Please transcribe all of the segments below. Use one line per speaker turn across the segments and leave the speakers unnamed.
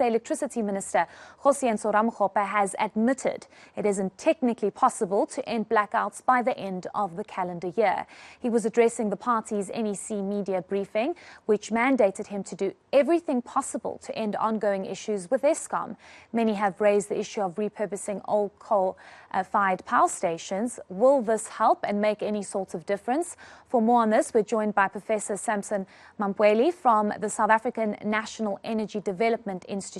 The Electricity Minister, Ramokgopa, has admitted it isn't technically possible to end blackouts by the end of the calendar year. He was addressing the party's NEC media briefing, which mandated him to do everything possible to end ongoing issues with Eskom. Many have raised the issue of repurposing old coal-fired power stations. Will this help and make any sort of difference? For more on this, we're joined by Professor Sampson Mamphweli from the South African National Energy Development Institute.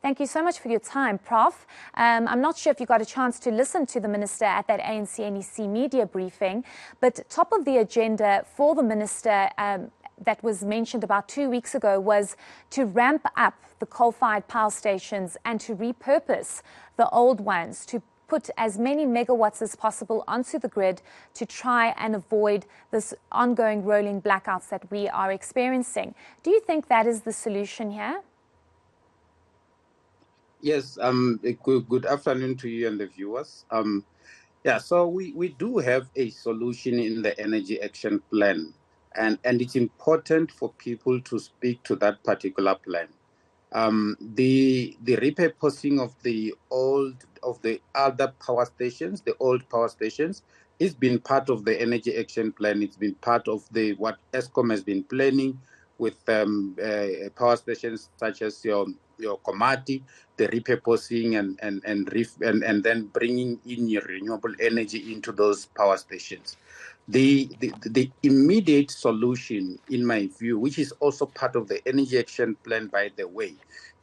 Thank you so much for your time, Prof. I'm not sure if you got a chance to listen to the Minister at that ANC-NEC media briefing, but top of the agenda for the Minister that was mentioned about 2 weeks ago was to ramp up the coal-fired power stations and to repurpose the old ones, to put as many megawatts as possible onto the grid to try and avoid this ongoing rolling blackouts that we are experiencing. Do you think that is the solution here?
Yes, good afternoon to you and the viewers. So we do have a solution in the Energy Action Plan, and it's important for people to speak to that particular plan. The repurposing of the other power stations, the old power stations, has been part of the Energy Action Plan. It's been part of what Eskom has been planning with power stations such as your Komati, the repurposing and then bringing in your renewable energy into those power stations. The immediate solution, in my view, which is also part of the Energy Action Plan, by the way,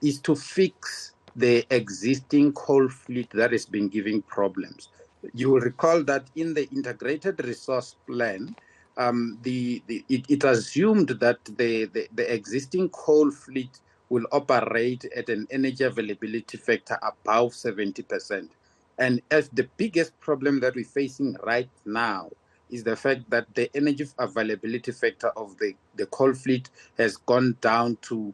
is to fix the existing coal fleet that has been giving problems. You will recall that in the Integrated Resource Plan, it assumed that the existing coal fleet will operate at an energy availability factor above 70%. And as the biggest problem that we're facing right now is the fact that the energy availability factor of the coal fleet has gone down to,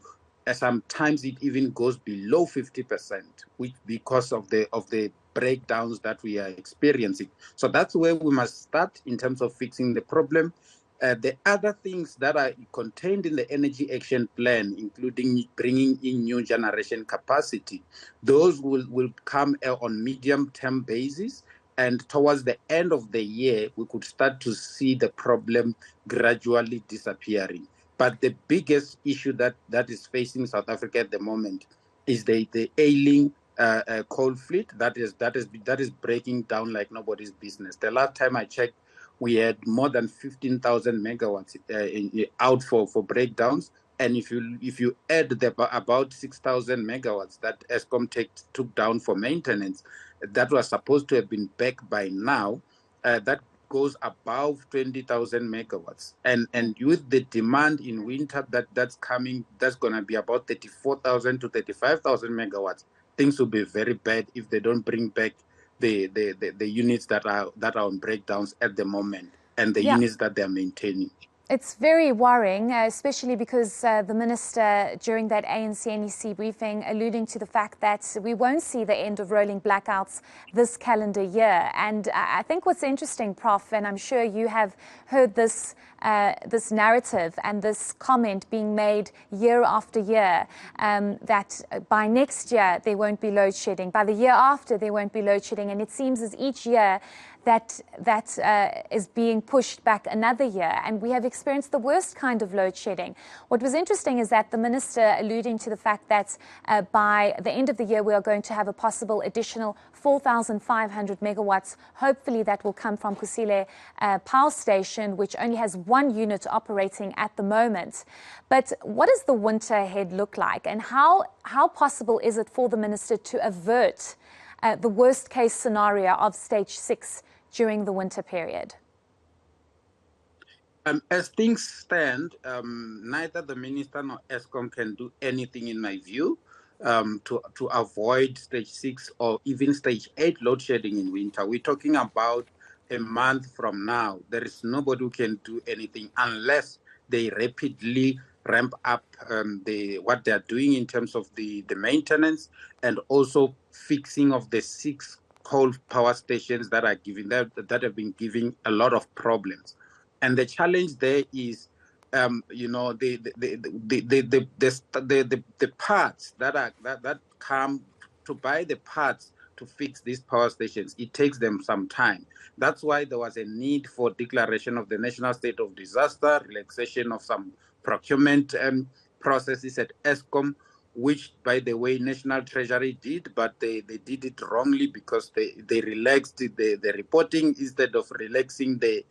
sometimes it even goes below 50%, which because of the breakdowns that we are experiencing. So that's where we must start in terms of fixing the problem. The other things that are contained in the Energy Action Plan, including bringing in new generation capacity, those will come on medium-term basis. And towards the end of the year, we could start to see the problem gradually disappearing. But the biggest issue that is facing South Africa at the moment is the ailing coal fleet that is breaking down like nobody's business. The last time I checked, we had more than 15,000 megawatts out for breakdowns. And if you add about 6,000 megawatts that Eskom took down for maintenance, that was supposed to have been back by now, that goes above 20,000 megawatts. And with the demand in winter that's coming, that's going to be about 34,000 to 35,000 megawatts. Things will be very bad if they don't bring back the units that are on breakdowns at the moment and the units that they're maintaining.
It's very worrying, especially because the Minister, during that ANC-NEC briefing, alluding to the fact that we won't see the end of rolling blackouts this calendar year. And I think what's interesting, Prof, and I'm sure you have heard this narrative and this comment being made year after year, that by next year there won't be load shedding, by the year after there won't be load shedding, and it seems as each year that is being pushed back another year, and we have experienced the worst kind of load shedding. What was interesting is that the Minister alluding to the fact that by the end of the year we are going to have a possible additional 4,500 megawatts. Hopefully that will come from Kusile Power Station, which only has one unit operating at the moment. But what does the winter ahead look like, and how possible is it for the Minister to avert the worst case scenario of stage 6 during the winter period?
As things stand, neither the Minister nor Eskom can do anything, in my view, to avoid stage 6 or even stage 8 load shedding in winter. We're talking about a month from now. There is nobody who can do anything unless they rapidly ramp up what they're doing in terms of the maintenance and also fixing of the 6 coal power stations that have been giving a lot of problems. And the challenge there is you know, the parts that come to buy the parts to fix these power stations, it takes them some time. That's why there was a need for declaration of the national state of disaster, relaxation of some procurement processes at ESCOM, which, by the way, National Treasury did, but they did it wrongly because they relaxed the reporting instead of relaxing the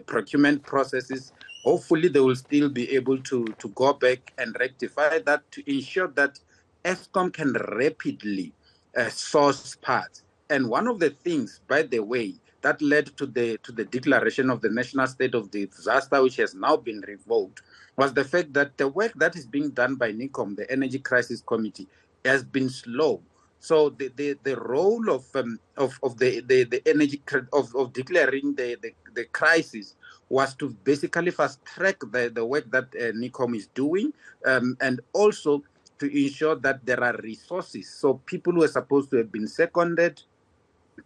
procurement processes. Hopefully, they will still be able to go back and rectify that to ensure that ESCOM can rapidly source parts. And one of the things, by the way, that led to the declaration of the national state of disaster, which has now been revoked, was the fact that the work that is being done by NECOM, the Energy Crisis Committee, has been slow. So the role of the energy of declaring the crisis was to basically fast track the work that NECOM is doing, and also to ensure that there are resources. So people who are supposed to have been seconded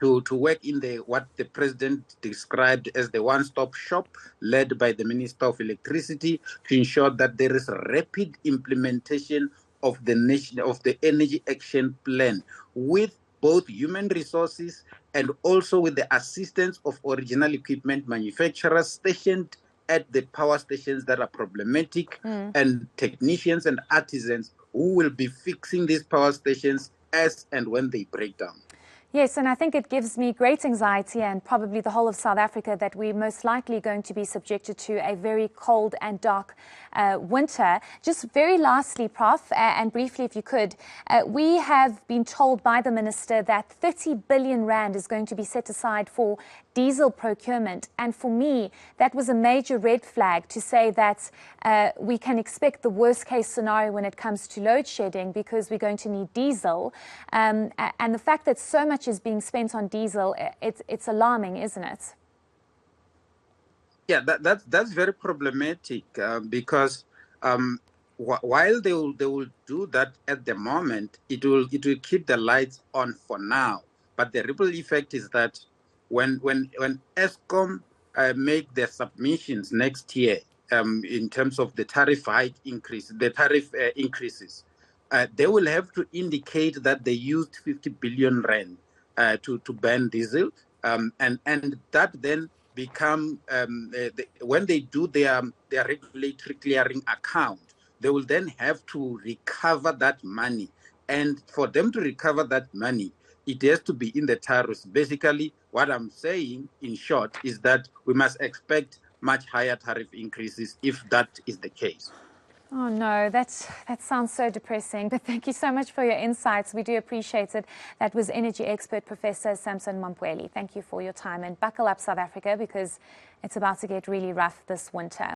to work in what the president described as the one-stop shop, led by the Minister of Electricity, to ensure that there is rapid implementation of the Energy Action Plan with both human resources and also with the assistance of original equipment manufacturers stationed at the power stations that are problematic, and technicians and artisans who will be fixing these power stations as and when they break down.
Yes, and I think it gives me great anxiety, and probably the whole of South Africa, that we're most likely going to be subjected to a very cold and dark winter. Just very lastly, Prof, and briefly if you could, we have been told by the Minister that 30 billion rand is going to be set aside for diesel procurement. And for me, that was a major red flag to say that we can expect the worst case scenario when it comes to load shedding, because we're going to need diesel. And the fact that so much is being spent on diesel, it's alarming, isn't it?
Yeah, that's very problematic, because while they will do that at the moment, it will keep the lights on for now. But the ripple effect is that when ESCOM make their submissions next year, in terms of the tariff increases, they will have to indicate that they used 50 billion rand to ban diesel, and that then become when they do their regulatory clearing account, they will then have to recover that money. And for them to recover that money, it has to be in the tariffs. Basically, what I'm saying, in short, is that we must expect much higher tariff increases if that is the case.
Oh no, that sounds so depressing. But thank you so much for your insights. We do appreciate it. That was energy expert Professor Sampson Mamphweli. Thank you for your time, and buckle up, South Africa, because it's about to get really rough this winter.